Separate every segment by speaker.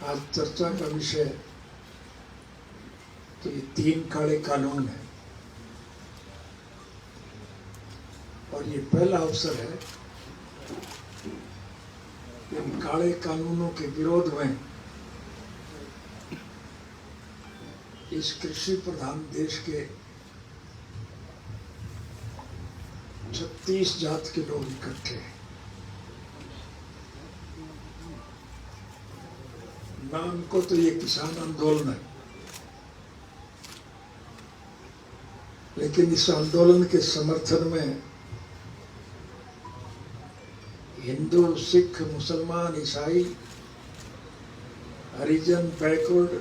Speaker 1: आज चर्चा का विषय तो ये 3 काले कानून है और ये पहला अवसर है कि इन काले कानूनों के विरोध में इस कृषि प्रधान देश के 36 जात के लोग इकट्ठे हैं। नाम को तो ये किसान आंदोलन है, लेकिन इस आंदोलन के समर्थन में हिंदू, सिख, मुसलमान, ईसाई, हरिजन, बैकवर्ड,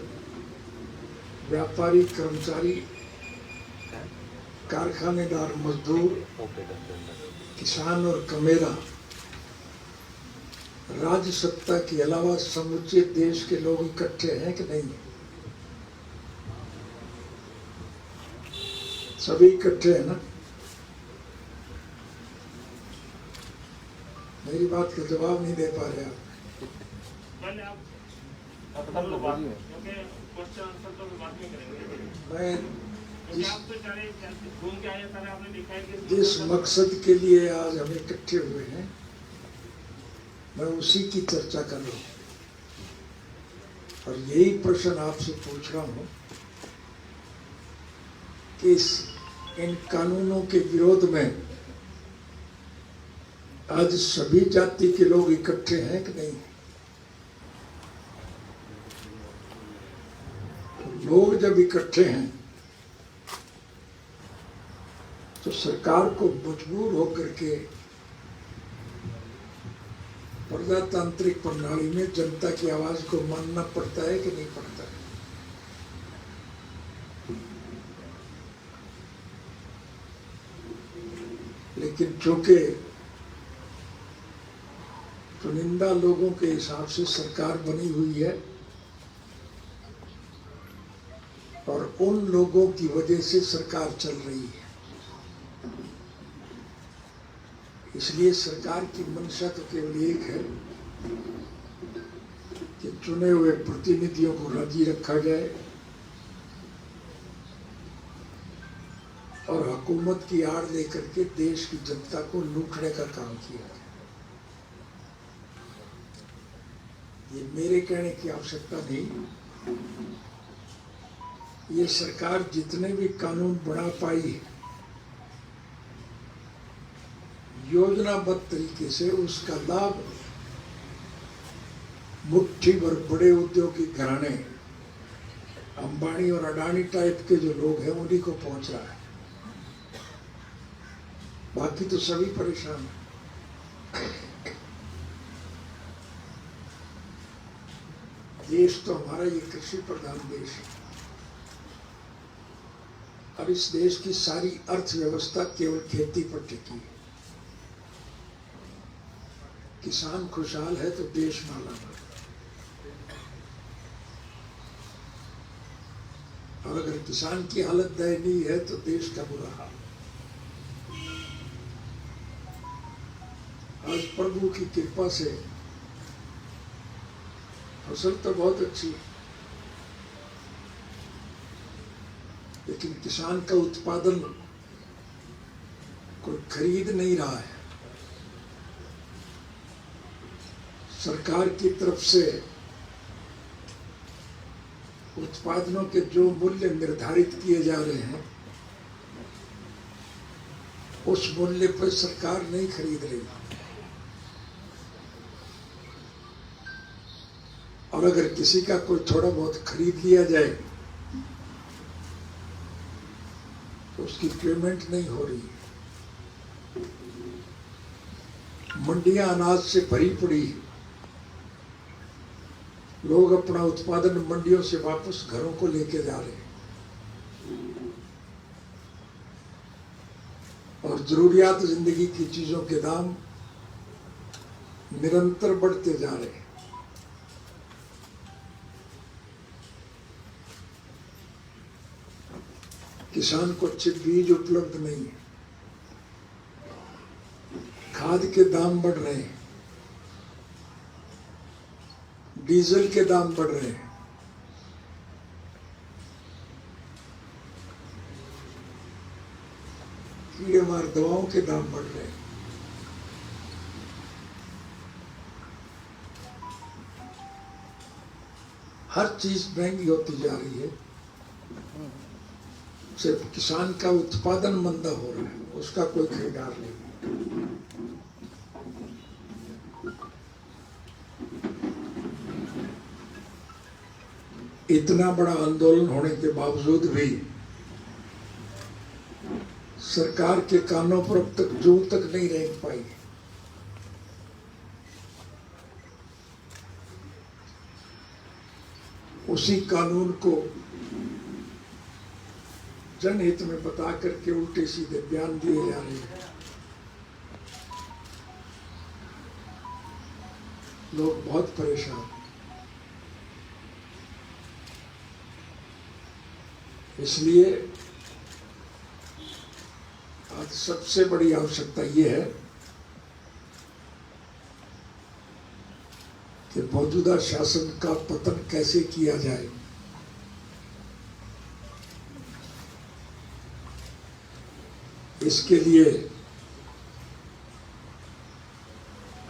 Speaker 1: व्यापारी, कर्मचारी, कारखानेदार, मजदूर, किसान और कमेरा, राज्य सत्ता के अलावा समूचे देश के लोग इकट्ठे हैं कि नहीं? सभी इकट्ठे हैं ना? मेरी बात का जवाब नहीं दे पा रहे आप। मैं जिस मकसद के लिए आज हम इकट्ठे हुए हैं, मैं उसी की चर्चा कर रहा हूँ और यही प्रश्न आपसे पूछ रहा हूँ कि इन कानूनों के विरोध में आज सभी जाति के लोग इकट्ठे हैं कि नहीं? लोग जब इकट्ठे हैं तो सरकार को मजबूर होकर के प्रजातांत्रिक प्रणाली में जनता की आवाज को मानना पड़ता है कि नहीं पड़ता है? लेकिन चूंकि चुनिंदा लोगों के हिसाब से सरकार बनी हुई है और उन लोगों की वजह से सरकार चल रही है, इसलिए सरकार की मंशा तो केवल एक है कि चुने हुए प्रतिनिधियों को राजी रखा जाए और हुकूमत की आड़ लेकर के देश की जनता को लूटने का काम किया जाए। ये मेरे कहने की आवश्यकता नहीं, ये सरकार जितने भी कानून बना पाई है योजनाबद्ध तरीके से, उसका लाभ मुट्ठी भर बड़े उद्योगी घराने, अंबानी और अडानी टाइप के जो लोग हैं उन्हीं को पहुंच रहा है, बाकी तो सभी परेशान हैं। देश तो हमारा ये कृषि प्रधान देश है और इस देश की सारी अर्थव्यवस्था केवल खेती पर टिकी है। किसान खुशहाल है तो देश मालामाल, और अगर किसान की हालत दयनीय है तो देश का बुरा हाल। आज प्रभु की कृपा से फसल तो बहुत अच्छी है, लेकिन किसान का उत्पादन कोई खरीद नहीं रहा है। सरकार की तरफ से उत्पादनों के जो मूल्य निर्धारित किए जा रहे हैं उस मूल्य पर सरकार नहीं खरीद रही, और अगर किसी का कोई थोड़ा बहुत खरीद लिया जाए तो उसकी पेमेंट नहीं हो रही। मंडियां अनाज से भरी पड़ी, लोग अपना उत्पादन मंडियों से वापस घरों को लेके जा रहे हैं और जरूरियात जिंदगी की चीजों के दाम निरंतर बढ़ते जा रहे हैं। किसान को अच्छे बीज उपलब्ध नहीं है, खाद के दाम बढ़ रहे हैं, डीजल के दाम बढ़ रहे हैं, कीड़े मार दवाओं के दाम बढ़ रहे हैं। हर चीज महंगी होती जा रही है। सिर्फ किसान का उत्पादन मंदा हो रहा है, उसका कोई खरीदार नहीं। इतना बड़ा आंदोलन होने के बावजूद भी सरकार के कानों पर अब तक जू तक नहीं रेंग पाई। उसी कानून को जनहित में बता करके उल्टे सीधे बयान दिए जा रहे हैं। लोग बहुत परेशान। इसलिए आज सबसे बड़ी आवश्यकता ये है कि मौजूदा शासन का पतन कैसे किया जाए। इसके लिए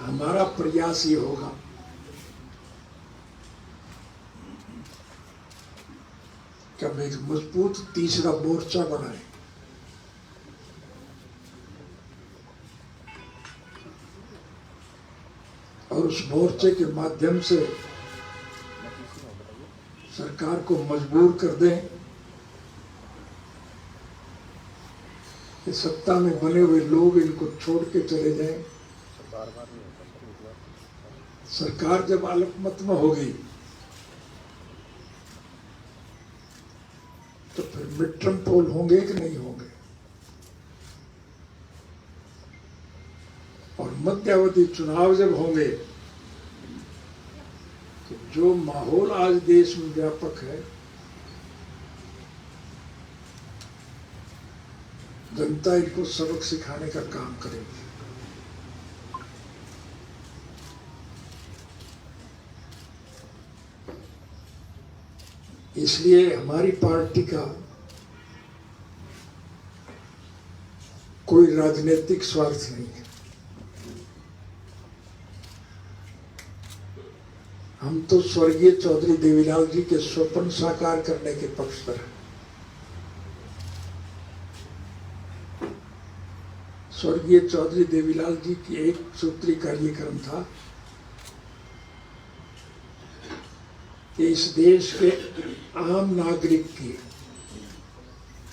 Speaker 1: हमारा प्रयास ये होगा कि हम एक मजबूत तीसरा मोर्चा बनाएं। और उस मोर्चे के माध्यम से सरकार को मजबूर कर दें कि सत्ता में बने हुए लोग इनको छोड़ के चले जाएं। सरकार जब अल्पमत में होगी तो फिर मिड टर्म पोल होंगे कि नहीं होंगे, और मध्यावधि चुनाव जब होंगे तो जो माहौल आज देश में व्यापक है, जनता इनको सबक सिखाने का काम करेगी। इसलिए हमारी पार्टी का कोई राजनीतिक स्वार्थ नहीं है। हम तो स्वर्गीय चौधरी देवीलाल जी के स्वप्न साकार करने के पक्षधर हैं। स्वर्गीय चौधरी देवीलाल जी की एक सूत्री कार्यक्रम था कि इस देश के आम नागरिक की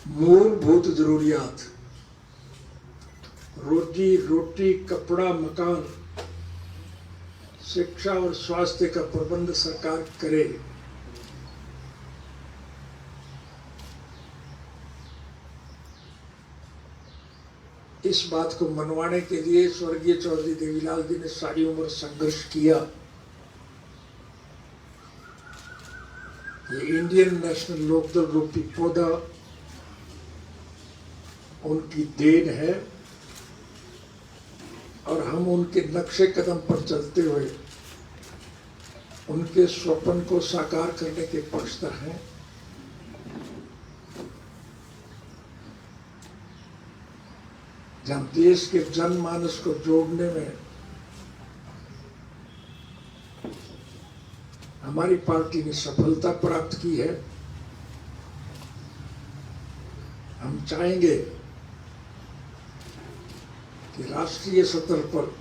Speaker 1: मूलभूत जरूरियात, रोजी रोटी, कपड़ा, मकान, शिक्षा और स्वास्थ्य का प्रबंध सरकार करे। इस बात को मनवाने के लिए स्वर्गीय चौधरी देवीलाल जी ने सारी उम्र संघर्ष किया। ये इंडियन नेशनल लोकदल रूपी पौधा उनकी देन है और हम उनके नक्शे कदम पर चलते हुए उनके स्वप्न को साकार करने के पक्षधर हैं। जब देश के जनमानस को जोड़ने में हमारी पार्टी ने सफलता प्राप्त की है, हम चाहेंगे कि राष्ट्रीय सतह पर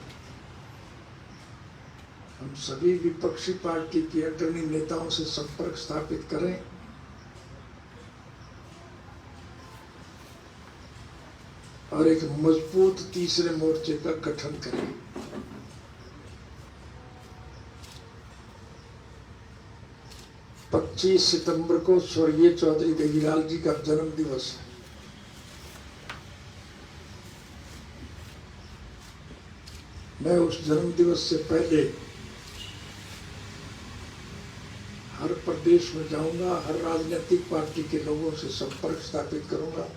Speaker 1: हम सभी विपक्षी पार्टी के अग्रणी नेताओं से संपर्क स्थापित करें और एक मजबूत तीसरे मोर्चे का गठन करें। पच्चीस सितंबर को स्वर्गीय चौधरी देवीलाल जी का जन्म दिवस है। मैं उस जन्म दिवस से पहले हर प्रदेश में जाऊंगा, हर राजनीतिक पार्टी के लोगों से संपर्क स्थापित करूंगा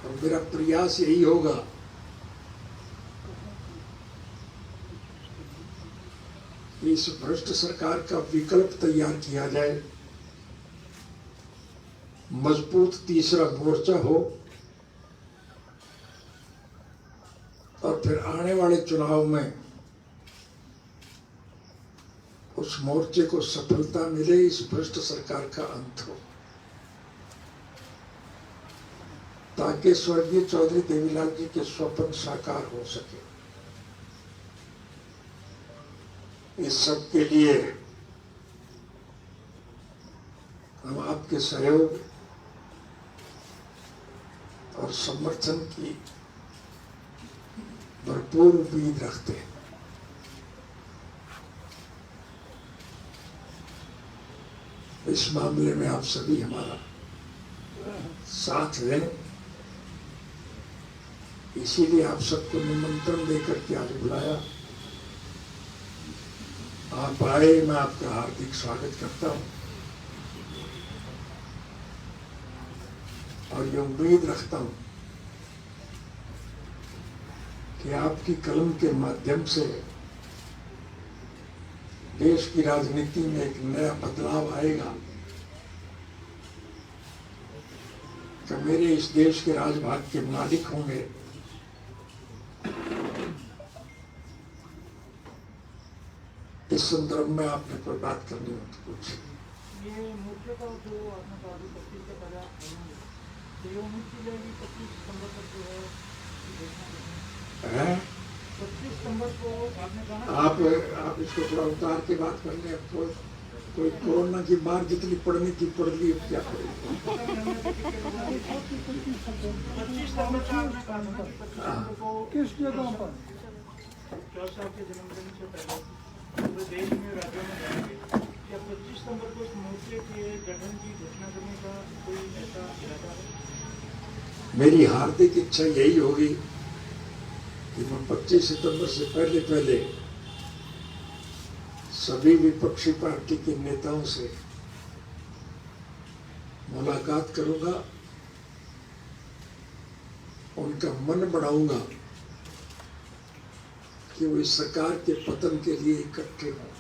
Speaker 1: और मेरा प्रयास यही होगा कि इस भ्रष्ट सरकार का विकल्प तैयार किया जाए, मजबूत तीसरा मोर्चा हो और फिर आने वाले चुनाव में उस मोर्चे को सफलता मिले, इस भ्रष्ट सरकार का अंत हो, ताकि स्वर्गीय चौधरी देवीलाल जी के स्वप्न साकार हो सके। इस सब के लिए हम आपके सहयोग और समर्थन की भरपूर उम्मीद रखते हैं। इस मामले में आप सभी हमारा साथ दें, इसीलिए आप सबको निमंत्रण देकर के आज बुलाया। आप आए, मैं आपका हार्दिक स्वागत करता हूं और ये उम्मीद रखता हूं कि आपकी कलम के माध्यम से देश की राजनीति में एक नया बदलाव आएगा, कि मेरे इस देश के राजभाग के मालिक होंगे। इस संदर्भ में आपने कोई बात करनी हो तो कुछ।
Speaker 2: ये मोर्चे का जो आपने कहा 25 का पहला तो ये उम्मीद की जाएगी 25 सितंबर तक जो है 25 सितंबर को आपने कहा।
Speaker 1: आप इसको थोड़ा उतार के बात कर लें। अब कोई कोरोना की मार जितनी पड़नी थी पड़ ली, अब क्या करें।
Speaker 2: 25 सितंबर का आपने कहा था 25 सितंबर को किस जगह पर चौथ साहब के जन्मदिन से पहले पूरे देश में राज्यों में जाएंगे, क्या 25 सितंबर को इस मोर्चे के गठन की घोषणा करने का कोई ऐसा इरादा है?
Speaker 1: मेरी हार्दिक इच्छा यही होगी कि मैं 25 सितंबर से पहले सभी विपक्षी पार्टी के नेताओं से मुलाकात करूंगा, उनका मन बढ़ाऊंगा कि वो इस सरकार के पतन के लिए इकट्ठे हों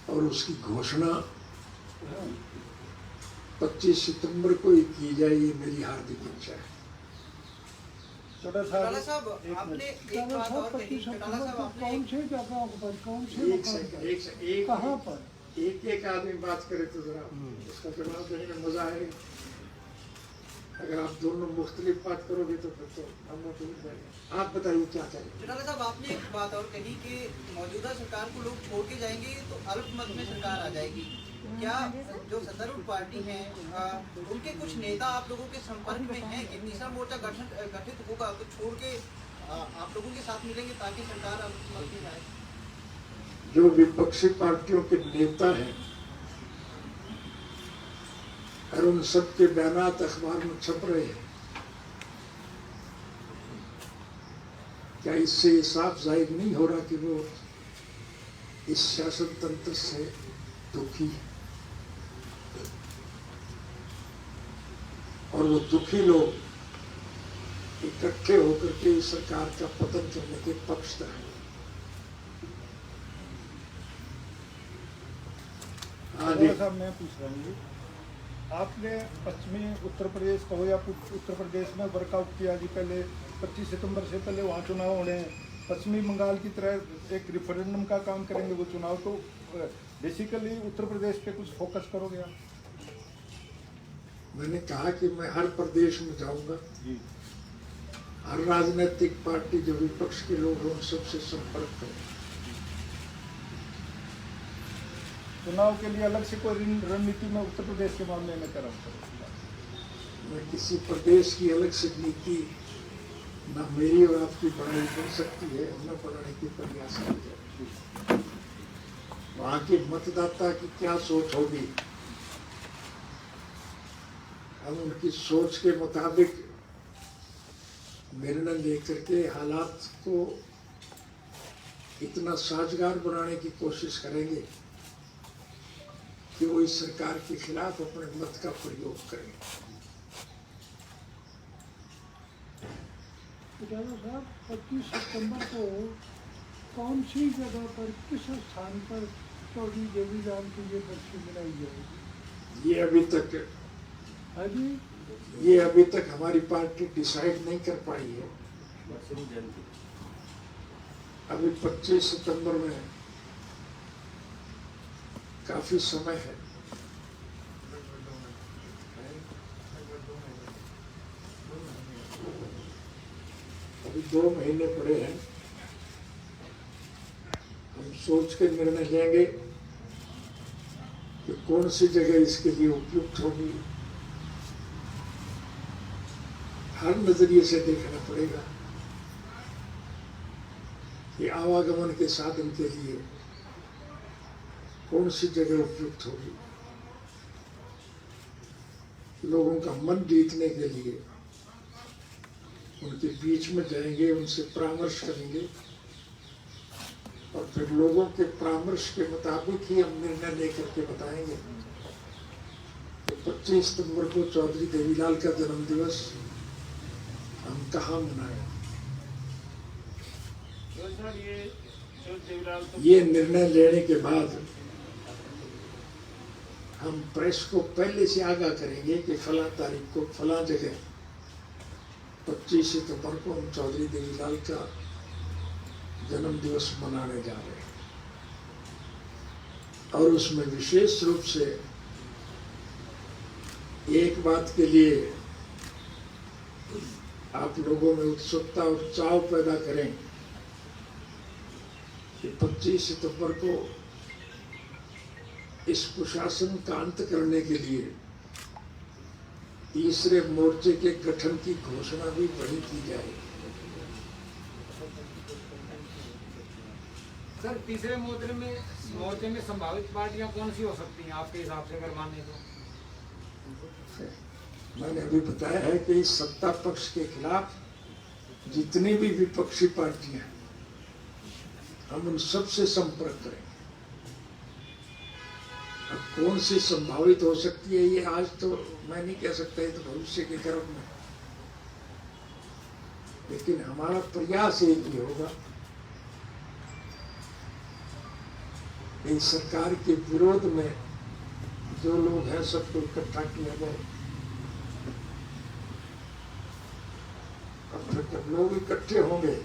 Speaker 1: और उसकी घोषणा 25 सितंबर को ही की जाए, ये मेरी हार्दिक इच्छा है।
Speaker 3: चौटाला साहब, आपने एक बात और कही। चौटाला साहब, आपने
Speaker 2: कौन से जगह पर, कौन से
Speaker 1: एक सेकंड,
Speaker 2: कहाँ पर?
Speaker 1: एक आदमी बात करे तो जरा उसका जवाब देने में मजा आएगा। अगर आप दोनों मुख्तलिफ बात करोगे तो फिर तो हम लोग भूल जाएंगे। आप बताइए क्या चाहिए।
Speaker 3: चौटाला साहब, आपने एक बात और कही कि मौजूदा सरकार को लोग छोड़ के जाएंगे तो अल्पमत में सरकार आ जाएगी। क्या जो सत्तारूढ़ पार्टी है उनके कुछ नेता आप लोगों के संपर्क में हैं कि तीसरा मोर्चा गठित होगा तो छोड़ के आप लोगों के साथ मिलेंगे ताकि सरकार अल्पमत में जाए?
Speaker 1: जो विपक्षी पार्टियों के नेता हैं और उन सब के बयानात अखबार में छप रहे हैं, क्या इससे ये साफ जाहिर नहीं हो रहा कि वो इस शासन तंत्र से दुखी है और वो दुखी लोग इकट्ठे होकर के इस सरकार का पतन करने के पक्षधर हैं।
Speaker 2: साहब, मैं पूछ रहा हूँ, आपने पश्चिमी उत्तर प्रदेश कहो या उत्तर प्रदेश में वर्कआउट किया कि पहले 25 सितंबर से पहले वहाँ चुनाव होने हैं, पश्चिमी बंगाल की तरह एक रेफरेंडम का काम करेंगे वो चुनाव, तो बेसिकली उत्तर प्रदेश पे कुछ फोकस करोगे आप?
Speaker 1: मैंने कहा कि मैं हर प्रदेश में जाऊंगा, हर राजनीतिक पार्टी जो विपक्ष के लोग हैं उन सबसे संपर्क करूंगा।
Speaker 2: चुनाव के लिए अलग से कोई रणनीति में उत्तर प्रदेश के मामले में करा?
Speaker 1: मैं किसी प्रदेश की अलग से नीति न मेरी और आपकी बनाई कर सकती है, न बनाने की प्रयास की। वहाँ के मतदाता की क्या सोच होगी, हम उनकी सोच के मुताबिक निर्णय लेकर के हालात को इतना साजगार बनाने की कोशिश करेंगे कि वो इस सरकार के खिलाफ अपने मत का प्रयोग करें।
Speaker 2: राजा साहब 25 सितंबर को कौन सी जगह पर किस स्थान पर चौधरी देवीलाल की ये बरसी मनाई जाएगी?
Speaker 1: ये अभी तक
Speaker 2: हाँ जी,
Speaker 1: ये अभी तक हमारी पार्टी डिसाइड नहीं कर पाई है। अभी 25 सितंबर में काफी समय है। अभी 2 महीने पड़े हैं। हम सोच के निर्णय लेंगे कि कौन सी जगह इसके लिए उपयुक्त होगी। हर नजरिए से देखना पड़ेगा कि आवागमन के साधन के लिए कौन सी जगह उपयुक्त होगी। लोगों का मन जीतने के लिए उनके बीच में जाएंगे, उनसे परामर्श करेंगे और फिर लोगों के परामर्श के मुताबिक ही हम निर्णय लेकर के बताएंगे कि 25 सितंबर को चौधरी देवीलाल का जन्म दिवस हम कहाँ मनाएं। ये निर्णय लेने के बाद हम प्रेस को पहले से आगाह करेंगे कि फला तारीख को फला जगह 25 सितंबर को हम चौधरी देवीलाल का जन्म दिवस मनाने जा रहे हैं। और उसमें विशेष रूप से एक बात के लिए आप लोगों में उत्सुकता और चाव पैदा करें कि 25 सितंबर को इस कुशासन का अंत करने के लिए तीसरे मोर्चे के गठन की घोषणा भी बड़ी की जाए।
Speaker 4: सर, तीसरे मोर्चे में संभावित पार्टियां कौन सी हो सकती हैं आपके हिसाब से, अगर माने तो?
Speaker 1: मैंने अभी बताया है कि इस सत्ता पक्ष के खिलाफ जितनी भी विपक्षी पार्टियां हैं, हम उन सबसे संपर्क करेंगे। अब कौन सी संभावित हो सकती है ये आज तो मैं नहीं कह सकता, ये तो भविष्य के गर्भ में। लेकिन हमारा प्रयास एक ही होगा, इस सरकार के विरोध में जो लोग हैं सबको इकट्ठा किया जाए। और फिर जब लोग इकट्ठे होंगे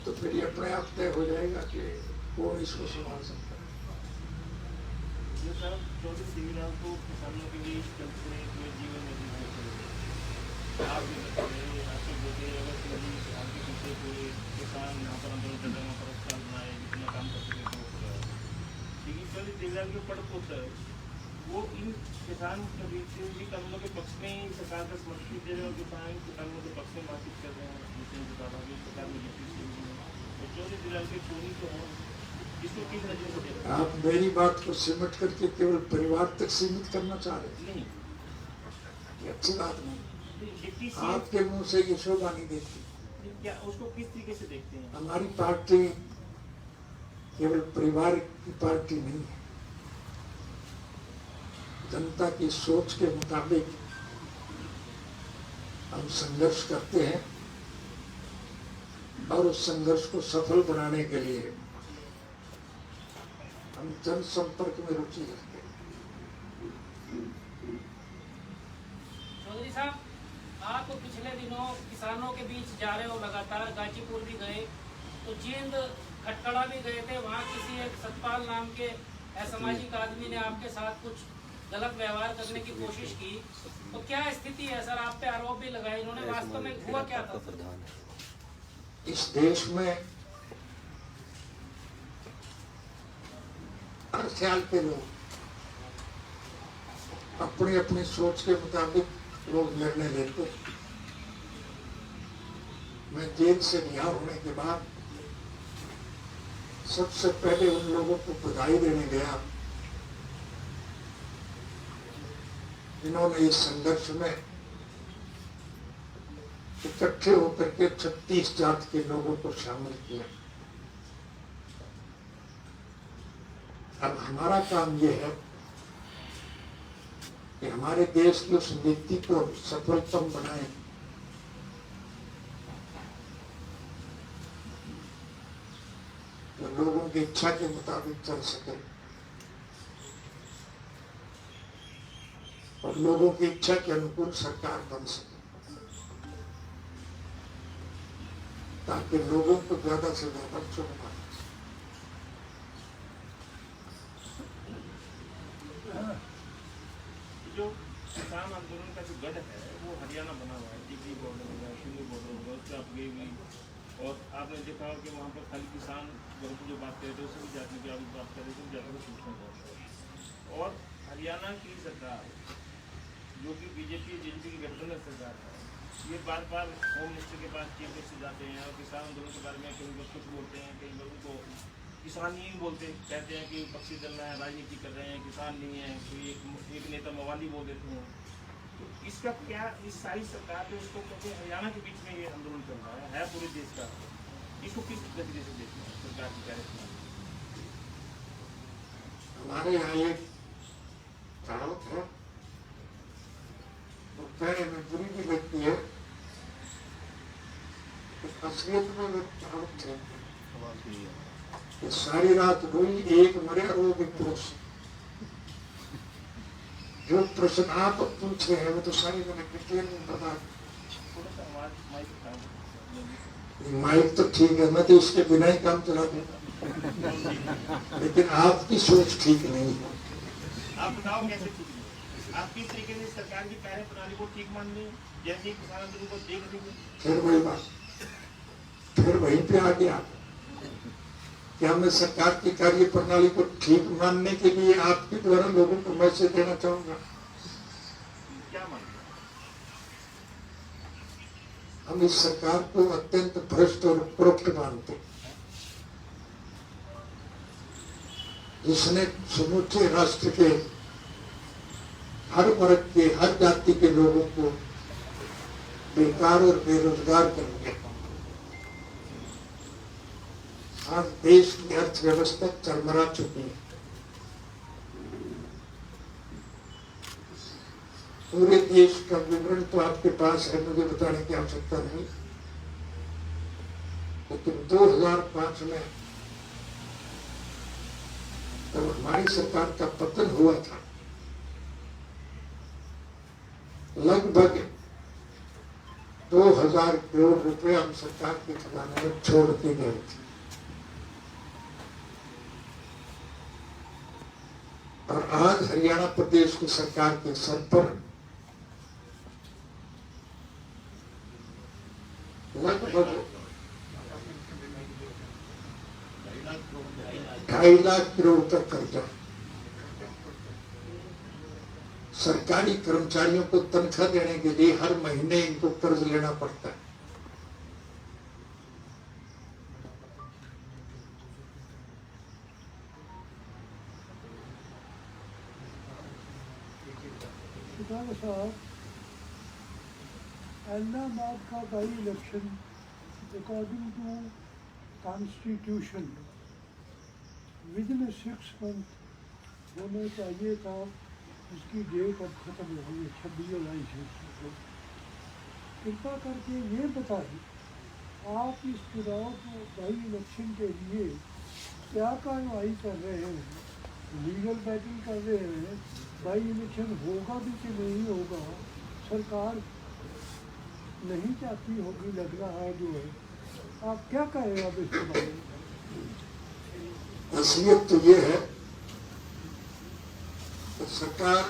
Speaker 1: तो फिर ये अपने आप तय हो जाएगा कि कौन इसको संभाल सकता है।
Speaker 5: चौधरी देवीलाल को किसानों के लिए जीवन में आप आपके बेटे अगर किसान के पीछे कोई किसान यहाँ पर आंदोलन कर रहे हैं, पर स्थान बनाए, जितना काम कर सके तो। लेकिन चौधरी देवीलाल के पड़पोता है, वो इन किसान कानूनों के पक्ष में ही सरकार का समर्थन दे रहे हैं और किसानों के पक्ष में बातचीत कर रहे हैं। सरकार में चौधरी देवीलाल के चोरी तो है, इसको किस नजर से देखते हैं?
Speaker 1: आप मेरी बात को सिमट करके केवल परिवार तक सीमित करना चाह रहे हैं।
Speaker 5: नहीं,
Speaker 1: ये अच्छी बात नहीं।
Speaker 5: डिप्टी
Speaker 1: आपके मुंह से ये शोभा नहीं देती।
Speaker 5: क्या उसको किस तरीके से देखते हैं?
Speaker 1: हमारी पार्टी केवल परिवार की पार्टी नहीं है, जनता की सोच के मुताबिक हम संघर्ष करते हैं और उस संघर्ष को सफल बनाने के लिए हम जनसंपर्क में रुचि रखते हैं।
Speaker 4: चौधरी साहब, आप पिछले दिनों किसानों के बीच जा रहे हो, लगातार गाजीपुर भी गए, तो जींद खटकड़ा भी गए थे। वहाँ किसी एक सतपाल नाम के असामाजिक आदमी ने आपके साथ कुछ गलत व्यवहार करने की कोशिश की, तो क्या स्थिति है सर? आप पे आरोप भी लगाए इन्होंने, वास्तव में हुआ क्या था?
Speaker 1: इस देश में हर ख्याल के लोग अपनी अपनी सोच के मुताबिक लोग निर्णय लेते हैं। मैं जेल से रिहा होने के बाद सबसे पहले उन लोगों को बधाई देने गया जिन्होंने इस संघर्ष में इकट्ठे होकर के 36 जात के लोगों को शामिल किया। अब हमारा काम यह है कि हमारे देश की उस नीति को सफलतम बनाए लोगों की इच्छा के मुताबिक चल सके और लोगों की इच्छा के अनुकूल सरकार बन सके, ताकि लोगों को ज्यादा से ज्यादा चुनना।
Speaker 5: जो किसान आंदोलन का जो गढ़ है वो हरियाणा बना हुआ है, टिकरी बॉर्डर होगा, शिल्ली बॉर्डर होगा, उस पर आप गई हुई और आपने देखा हो कि वहाँ पर खाली किसान वर्ग की जो बात कर रहे थे उससे भी जाति की आप बात कर रहे थे, ज़्यादा को सूचना है। और हरियाणा की सरकार जो कि बीजेपी जेजेपी की गठबंधन सरकार है, ये बार बार होम मिनिस्टर के पास चीफ मिनिस्टर जाते हैं और किसान आंदोलन के बारे में कई लोग कुछ बोलते हैं, कई लोगों को किसान नहीं बोलते, कहते हैं कि विपक्षी दल है, राजनीति कर रहे हैं, किसान नहीं है, कोई एक नेता मवाली बोल देते हैं। तो इसका क्या, इस सारी सरकार जो इसको क्योंकि हरियाणा के बीच में ये आंदोलन चल रहा है पूरे देश का, इसको किस नतीजे से देखना है सरकार की कार्यक्रम?
Speaker 1: हमारे यहाँ एक कहावत है, तो कहने में बुरी भी लगती है, तो असलियत में वो कहावत है कि सारी रात रोई एक मरे रो विपुरुष। जो प्रश्न आप पूछ रहे हैं वो तो सारी मैंने डिटेल में बता।
Speaker 5: थोड़ा सा आवाज माइक
Speaker 1: माइक तो ठीक है, मैं तो इसके बिना ही काम चला दूँ, लेकिन आपकी सोच ठीक नहीं है।
Speaker 5: आप बताओ कैसे ठीक है? आप किस तरीके से सरकार की कार्य प्रणाली को ठीक मान लें, जैसे किसान आंदोलन को देख लेंगे?
Speaker 1: फिर वही बात, फिर वहीं पे आ गया कि मैं सरकार की कार्य प्रणाली को ठीक मानने के लिए आपके द्वारा लोगों को मैसेज देना चाहूंगा।
Speaker 5: क्या मानते हैं?
Speaker 1: हम इस सरकार को अत्यंत भ्रष्ट और उपरोक्त मानते हैं, जिसने समूचे राष्ट्र के हर वर्ग के, हर जाति के लोगों को बेकार और बेरोजगार कर दिया। आज देश की अर्थव्यवस्था चरमरा चुकी है। पूरे देश का विवरण तो आपके पास है, मुझे बताने की आवश्यकता नहीं, लेकिन 2005 में जब हमारी सरकार का पतन हुआ था, लगभग 2000 करोड़ रुपए हम सरकार के खजाने में छोड़ के गए थे। और आज हरियाणा प्रदेश की सरकार के सर पर लगभग 2.5 लाख करोड़ तक कर्जा। सरकारी कर्मचारियों को तनख्वाह देने के लिए हर महीने इनको कर्ज लेना पड़ता है।
Speaker 2: साहब, इलाहाबाद का by election according to constitution within 6 month होना चाहिए था। उसकी डेट अब खत्म हो गई है 26 जुलाई से। कृपा करके ये बताइए, आप इस चुनाव को बाई इलेक्शन के लिए क्या कार्रवाई कर रहे हैं? लीगल बैटिंग कर रहे हैं? बाई इलेक्शन होगा भी कि नहीं होगा? सरकार नहीं चाहती होगी, लग रहा है जो है। आप क्या कहें अब इसके बारे में?
Speaker 1: असलियत तो ये है कि सरकार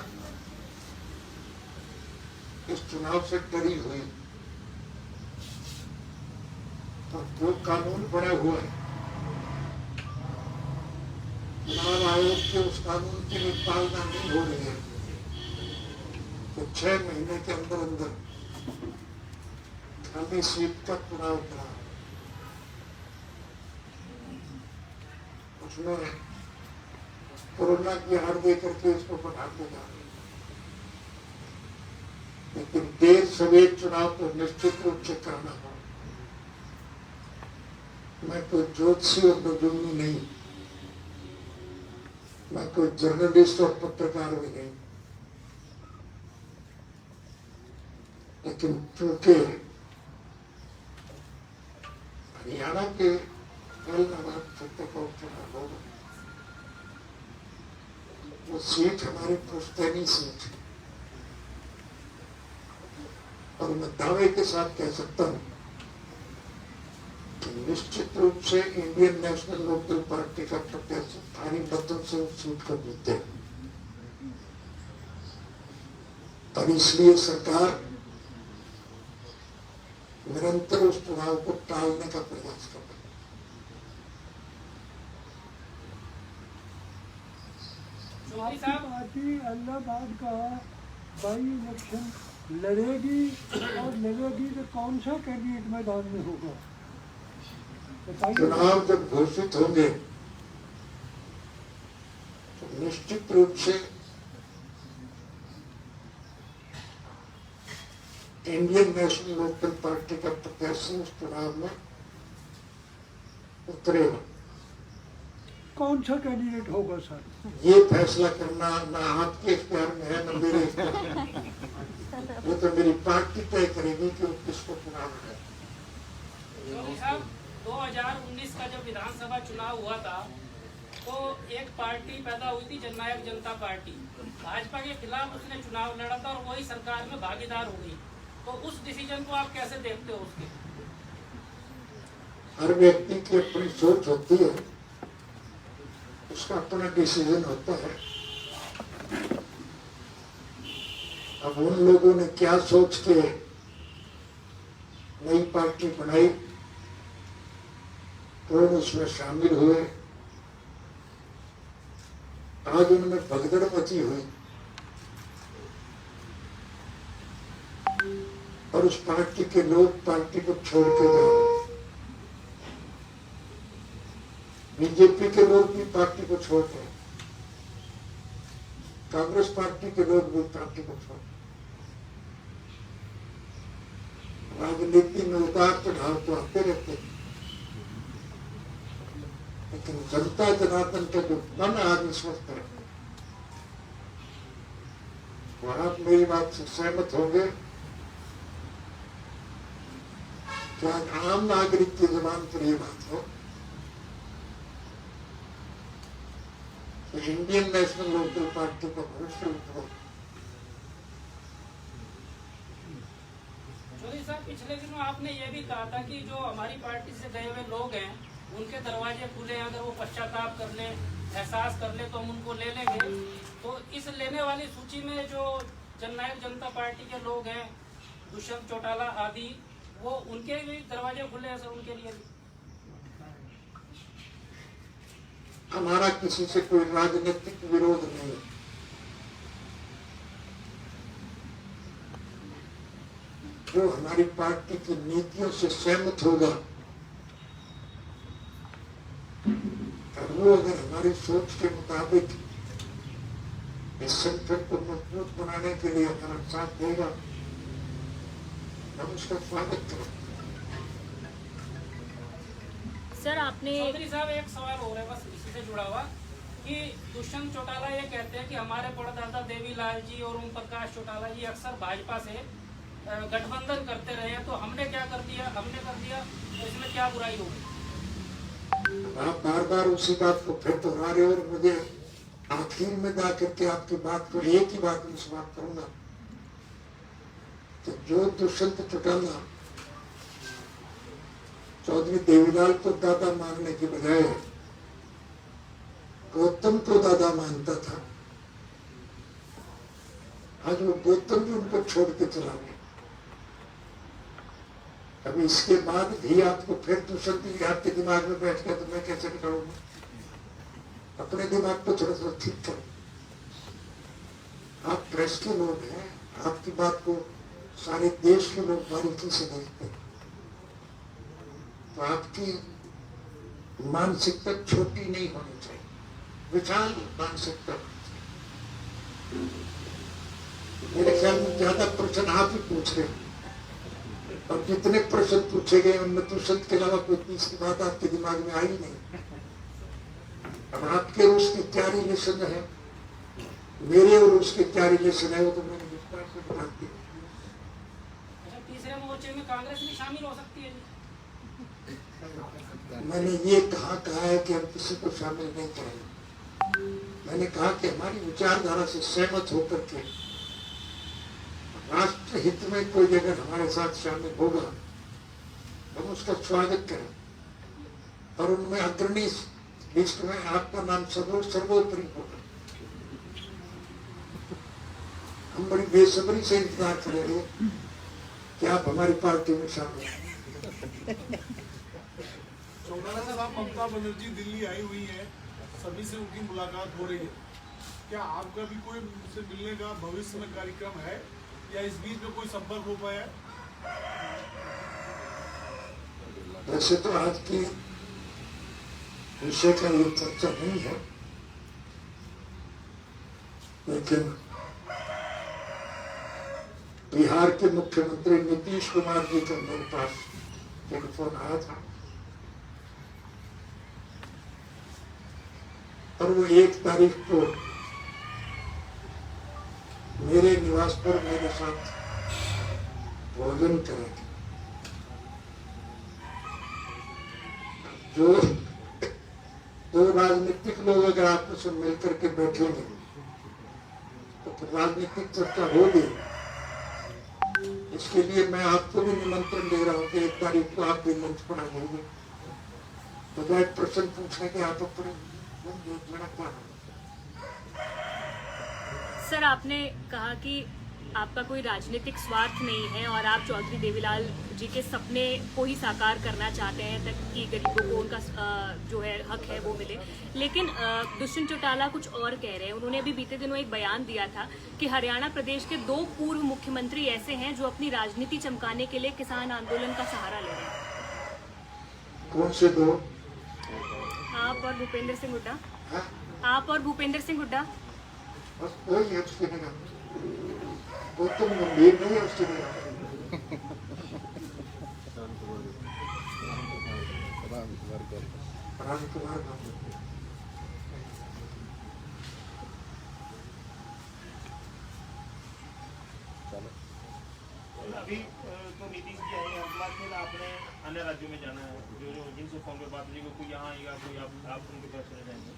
Speaker 1: इस चुनाव से डरी हुई, और जो कानून बना हुआ है, चुनाव आयोग के उस कानून की भी पालना नहीं हो रही है। तो 6 महीने के अंदर अंदर खाली सीट का चुनाव करा, उसमें कोरोना की हार दे करके इसको बढ़ाते जा रहे हैं। लेकिन देर सवेर चुनाव तो निश्चित रूप से करना होगा। मैं कोई ज्योतिषी और नजुमी नहीं, मैं कोई जर्नलिस्ट और पत्रकार भी नहीं, लेकिन चूंकि हरियाणा के
Speaker 6: कल रात सत्ता का उपचुनाव होगा। वो सीट हमारी पुश्तैनी सीट है और मैं दावे के साथ कह सकता हूँ कि निश्चित रूप से इंडियन नेशनल लोकदल पार्टी का प्रत्याशी भारी मतों से उस सीट को जीते और इसलिए सरकार निरंतर उस चुनाव को टालने का प्रयास कर रही है।
Speaker 4: चौधरी साहब,
Speaker 2: पार्टी इलाहाबाद का बाई इलेक्शन लड़ेगी और लड़ेगी तो कौन सा कैंडिडेट मैदान में होगा बताइए।
Speaker 6: चुनाव जब घोषित होंगे तो निश्चित रूप से इंडियन नेशनल लोकदल पार्टी का प्रत्याशी उस चुनाव में उतरेगा।
Speaker 2: कौन सा कैंडिडेट होगा सर?
Speaker 6: ये फैसला करना ना आपके इख्तियार में है न मेरे इख्तियार में। वो तो मेरी पार्टी तय करेगी कि वो किसको चुनाव है।
Speaker 4: चौधरी साहब, 2019 का जब विधानसभा चुनाव हुआ था तो एक पार्टी पैदा हुई थी जननायक जनता पार्टी। भाजपा के खिलाफ उसने चुनाव लड़ा था और वही सरकार में भागीदार हो गई। तो उस डिसीजन को आप कैसे देखते हो? उसके
Speaker 6: हर व्यक्ति की अपनी सोच होती है, उसका अपना डिसीजन होता है। अब उन लोगों ने क्या सोच के नई पार्टी बनाई, कौन उसमें शामिल हुए, आज उनमें भगदड़ मची हुई और उस पार्टी के लोग पार्टी को छोड़ के जा रहे हैं। बीजेपी के लोग भी पार्टी को छोड़ रहे हैं, कांग्रेस पार्टी के लोग भी पार्टी को छोड़ रहे हैं। राजनीति में उतार चढ़ाव तो आते रहते हैं, लेकिन जनता जनार्दन का जो मन आज इस वक्त है, वो आप मेरी बात से सहमत होंगे। क्या आम नागरिक की जुबान पर यह बात हो कि इंडियन नेशनल लोकदल पार्टी का भविष्य उठो।
Speaker 4: चौधरी साहब, पिछले दिनों आपने ये भी कहा था कि जो हमारी पार्टी से गए हुए लोग हैं उनके दरवाजे खुले हैं, अगर वो पश्चाताप कर ले, एहसास कर ले तो हम उनको ले लेंगे। तो इस लेने वाली सूची में जो जननायक जनता पार्टी के लोग हैं, दुष्यंत चौटाला आदि, वो उनके भी दरवाजे खुले हैं सर, उनके लिए भी?
Speaker 6: हमारा किसी से कोई राजनीतिक विरोध नहीं। जो हमारी पार्टी की नीतियों से सहमत होगा और वो अगर हमारी सोच के मुताबिक इस संगठन को मजबूत बनाने के लिए हमारा साथ देगा, हम उसका स्वागत करें।
Speaker 7: सर आपने
Speaker 4: चौधरी साहब, एक सवाल हो रहा है बस इसी से जुड़ा हुआ कि दुष्यंत चौटाला ये कहते हैं कि हमारे परदादा देवीलाल जी और ओम प्रकाश चौटाला जी अक्सर भाजपा से गठबंधन करते रहे हैं, तो हमने क्या कर दिया, हमने कर दिया, तो इसमें क्या बुराई होगी?
Speaker 6: आप बार बार उसी बात को फिर दोहरा रहे हो और मुझे आखिर में जाकर के आपकी बात को एक ही बात में समाप्त करूंगा कि जो दुष्यंत चौटाला चौधरी देवीलाल को दादा मानने के बजाय गौतम को दादा मानता था, आज वो गौतम भी उनको छोड़ के चला गया। अभी इसके बाद भी आपको फिर दुष्यंत जी आपके दिमाग में बैठ गया तो मैं कैसे बिठाऊंगा? अपने दिमाग को थोड़ा सा ठीक करो। आप प्रेस के लोग हैं, आपकी बात को सारे देश के लोग बारीकी से देखते हैं, तो आपकी मानसिकता छोटी नहीं होनी चाहिए, विशाल मानसिकता। मेरे ख्याल में ज्यादा प्रश्न आप ही पूछ रहे हैं और जितने प्रश्न पूछे गए उनमें दुष्यंत के अलावा कोई तीसरी बात आपके दिमाग में आई नहीं। अब आपके और उसके क्या रिलेशन है, मेरे और उसके क्या रिलेशन है, वो तो मैंने विस्तार से बता दिया।
Speaker 4: अच्छा, तीसरे मोर्चे में कांग्रेस भी शामिल हो सकती है जी?
Speaker 6: मैंने ये कहा है कि हम किसी को शामिल नहीं करेंगे। मैंने कहा कि हमारी विचारधारा से सहमत होकर के राष्ट्र हित में कोई अगर हमारे साथ शामिल होगा हम उसका स्वागत करें, और उनमें अग्रणी लिस्ट में आपका नाम सर्वोपरि होगा। हम बड़ी बेसब्री से इंतजार करेंगे कि आप हमारी पार्टी में शामिल हैं।
Speaker 8: चौटाला साहब, ममता बनर्जी दिल्ली आई हुई है, सभी से उनकी मुलाकात हो रही है, क्या आपका भी कोई उनसे मिलने का भविष्य में कार्यक्रम है या इस बीच में कोई संपर्क हो पाया है?
Speaker 6: वैसे तो आज की विषय का ये चर्चा नहीं है, लेकिन बिहार के मुख्यमंत्री नीतीश कुमार जी का मेरे पास टेलीफोन आया था और वो 1 तारीख को मेरे निवास पर मेरे साथ भोजन करेंगे। जो दो राजनीतिक लोग अगर आपस में मिलकर के बैठेंगे तो फिर राजनीतिक चर्चा होगी। इसके लिए मैं आपको भी निमंत्रण दे रहा हूँ कि 1 तारीख को आप भी मंच पर आ जाइए, बजाय प्रश्न पूछने के आप अपने
Speaker 7: सर, आपने कहा कि आपका कोई राजनीतिक स्वार्थ नहीं है और आप चौधरी देवीलाल जी के सपने को ही साकार करना चाहते हैं ताकि गरीबों को उनका जो है हक है वो मिले। लेकिन दुष्यंत चौटाला कुछ और कह रहे हैं। उन्होंने अभी बीते दिनों एक बयान दिया था कि हरियाणा प्रदेश के 2 पूर्व मुख्यमंत्री ऐसे हैं जो अपनी राजनीति चमकाने के लिए किसान आंदोलन का सहारा ले रहे हैं।
Speaker 6: कौन से 2?
Speaker 7: आप और भूपेंद्र सिंह हुड्डा।
Speaker 6: हाँ?
Speaker 7: आप और भूपेंद्र सिंह हुड्डा।
Speaker 6: बस कोई है उसके बिना, वो तुम गंभीर नहीं है उसके बिना। राजकुमार
Speaker 5: अभी तो नीतीश जी आए हैं, उसके बाद फिर आपने अन्य राज्यों में जाना है, जो जिनसे फोन पे बात हुई, कोई यहाँ आएगा, कोई आप उनके पास चले जाएंगे।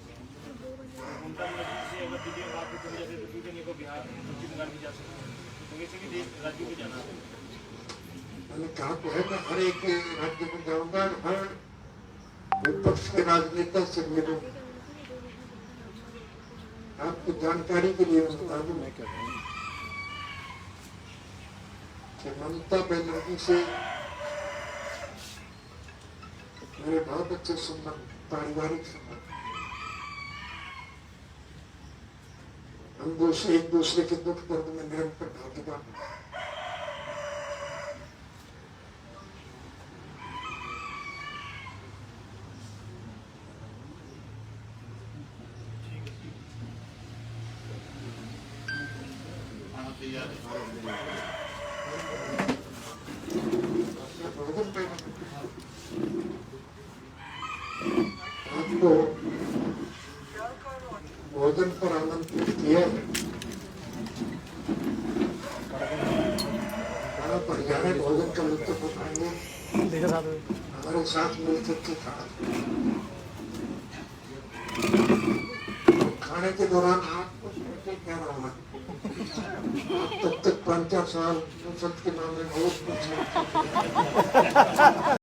Speaker 5: उनका से अगर दिल्ली में बात होती है तो क्योंकि नहीं को बिहार पश्चिम बंगाल भी जा सकते हैं, तो वैसे भी देश राज्यों में जाना है।
Speaker 6: मैंने कहा तो है, मैं हर एक राज्य में जाऊंगा, हर विपक्ष के राजनेता से मिलूं। आपको जानकारी के लिए बता दूं कि ममता बनर्जी से मेरे बहुत अच्छे संबंध, पारिवारिक संबंध। हम एक दूसरे के दुख दर्द में निरंतर भागीदार हैं। आपको भोजन पर आमंत्रित किया है। आप हरियाणा भोजन का लुत्फ उठाएंगे, हमारे साथ मिलकर के खाने के दौरान आपको कह रहा हूँ, तब तक 5-4 साल संसद के मामले में बहुत कुछ